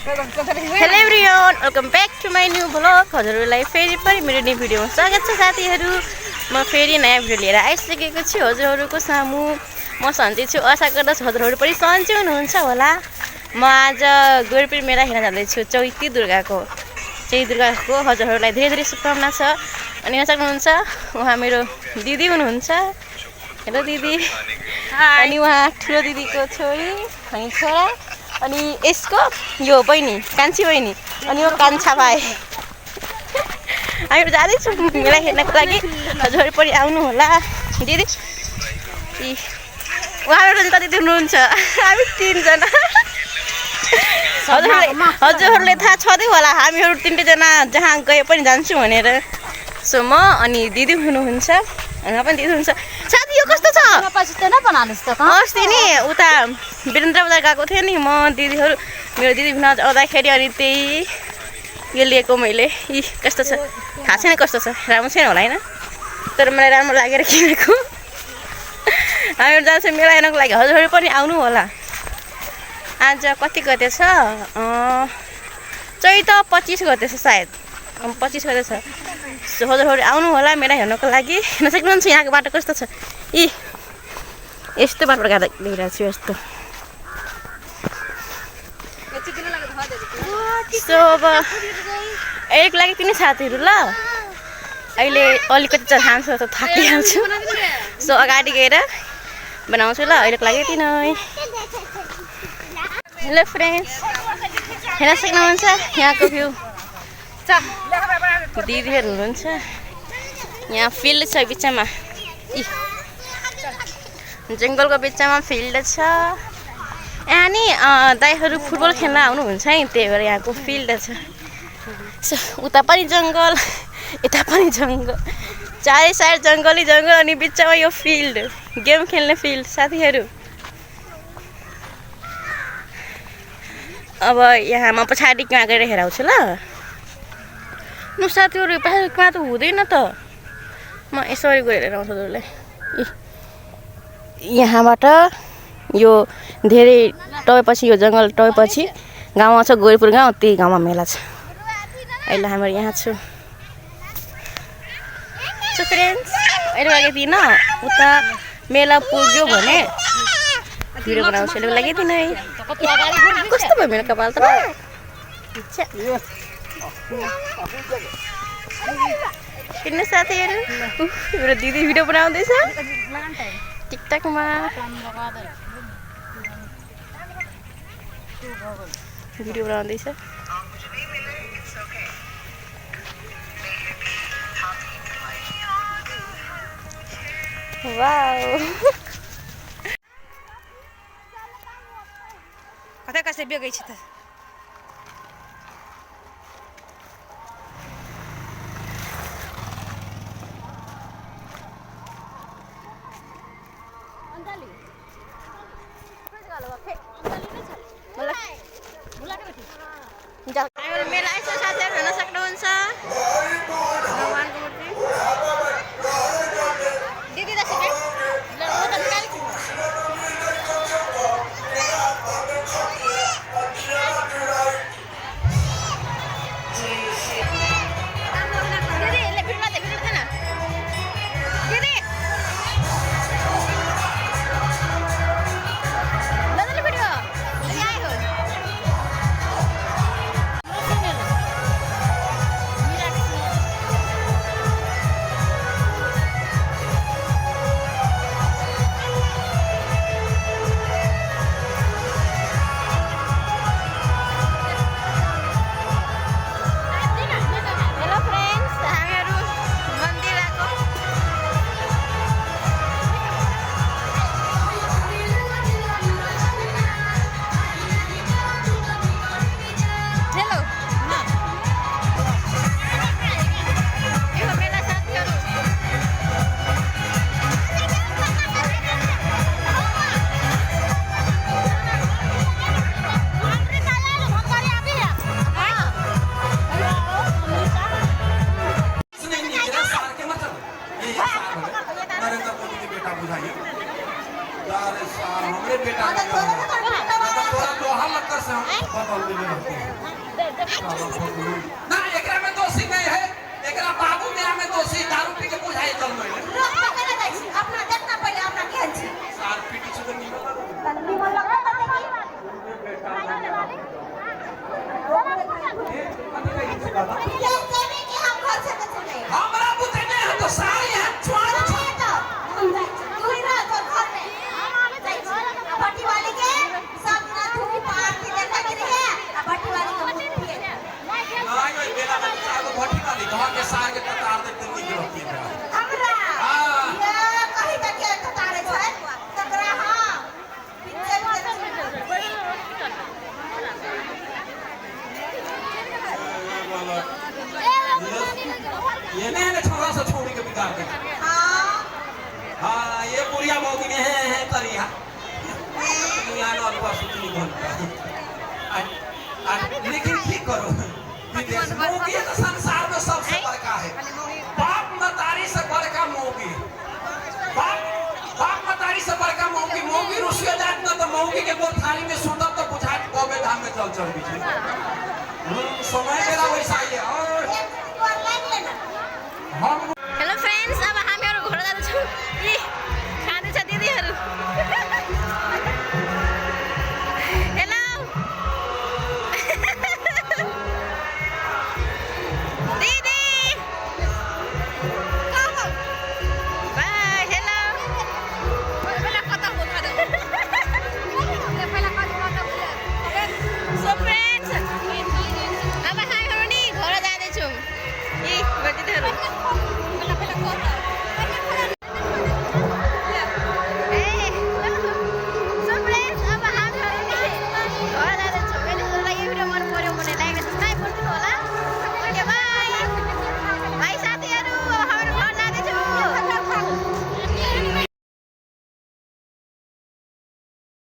Hello everyone, welcome back to my new vlog. हजुरहरूलाई फेरि पनि मेरो न्यू भिडियोमा स्वागत छ साथीहरू। म फेरि नयाँ भिडियो लिएर आइसकेको छु हजुरहरूको सामु। म सन्चै छु, आशा गर्दछु हजुरहरू पनि सन्चै हुनुहुन्छ होला। म आज गोरपीर मेला हेर्न जाँदैछु, चैती दुर्गाको हजुरहरूलाई धेरै धेरै शुभकामना छ। अनि यहाँ सक्नुहुन्छ उहाँ मेरो दिदी हुनुहुन्छ। हेलो दिदी। अनि उहाँ ठुलो दिदीको छोरी अनि छोरा, अनि यसको यो बहिनी कान्छी बहिनी, अनि यो कान्छा भाइ। हामीहरू जाँदैछौँ मेला हेर्नको लागि, हजुरहरू पनि आउनु होला। दिदी उहाँहरू त दिदी हुनुहुन्छ, हामी तिनजना। हजुरहरूले थाहा छँदै होला हामीहरू तिनजना जहाँ गए पनि जान्छौँ भनेर। सो म अनि दिदी हुनुहुन्छ, अनि पनि दिदी हुनुहुन्छ। साथी यो कस्तो छ? अस्ति नि उता वीरेन्द्र बजार गएको थिएँ नि म, दिदीहरू मेरो दिदी हुन आउँदाखेरि, अनि त्यही यो लिएको मैले। कस्तो छ थाहा छैन, कस्तो छ राम्रो छैन होला होइन, तर मलाई राम्रो लागेर किनेको। हामीहरू जान्छौँ मेला हेर्नको लागि, हजुरहरू पनि आउनु होला। आज कति गते छ? चैत 25 गते छ सायद, 25 गते छ। सो हजुरहरू आउनु होला मेला हेर्नको लागि। हेर्न सक्नुहुन्छ यहाँको बाटो कस्तो छ। यस्तो बाटो देखिरहेको छु यस्तो। सो अब अहिलेको लागि तिनी साथीहरू ल, अहिले अलिकति चाहिँ खान्छु त थाकिहाल्छु। सो अगाडि गएर बनाउँछु ल, अहिलेको लागि यति नै। हेलो फ्रेन्ड्स, हेर्न सक्नुहुन्छ यहाँको भ्यू। दिदीहरू हुनुहुन्छ, यहाँ फिल्ड छ बिचमा, जङ्गलको बिचमा फिल्ड छ। यहाँ नि दाइहरू फुटबल खेल्न आउनुहुन्छ है, त्यही भएर यहाँको फिल्ड छ। सो उता पनि जङ्गल, यता पनि जङ्गल, चारै साइड जङ्गलै जङ्गल, अनि बिचमा यो फिल्ड, गेम खेल्ने फिल्ड साथीहरू। अब यहाँ म पछाडि कहाँ गएर हेराउँछु ल। न साथीहरू पछाडि कहाँ त हुँदैन त, म यसरी गएर हेराउँछु हजुरलाई। यहाँबाट यो धेरै टपेपछि, यो जङ्गल टपेपछि गाउँमा छ गोरपुर गाउँ, त्यही गाउँमा मेला छ। अहिले हाम्रो यहाँ छु। सो फ्रेन्ड्स, अहिले लागि दिन उता मेला पुग्यो भने भिडियो बनाउँछु, अहिले लागि दिन है। कस्तो भयो मेरो कपाल त। किन साथीहरू मेरो दिदी भिडियो बनाउँदैछ टिकटकमा, भिडियो बनाउँदैछ। वाउ कता कसै बेगै छ त। मेला यसो साथीहरू हेर्न सक्नुहुन्छ, भगवानको मूर्ति। दिदी हमरे बेटा ना एकरा में दोषी नहीं है, एकरा बाबू मेरा में दोषी दारू पी के बुझाई चल में रोक पकड़े दै छी अपना देखना पहले अपना केहन छी सार पीटी से निमन लगता त देखी ये सेवे के हम घर से तो चले हमरा बुते ने तो सारी है छुआर छे तो हम जाई तू ही रह तो घर में जाई भट्टी वाली के सब ना धूप आरती देखा के रहे आ भट्टी वाली के मुंह पिए नहीं ओए बेला का आगो भट्टी वाली घर के सार के कतार दे दिल्ली के होती है हमरा ये कहीं तक के कतारे छै तकरा हां पिक्चर ये नहीं छोरा से छोड़ी के बिगाड़ दे हाँ ये बुढ़िया मौकी में है करिया दुनिया ना बस उतनी घंटा लेकिन ठीक करो विदेश मौकी तो संसार में सबसे बड़का है बाप मतारी से बड़का मौकी बाप मतारी से बड़का मौकी मौकी रुसिया जात ना तो मौकी के गोर थाली में सुतब तो बुझा के गोबे धाम में चल बीच समय मेरा वैसा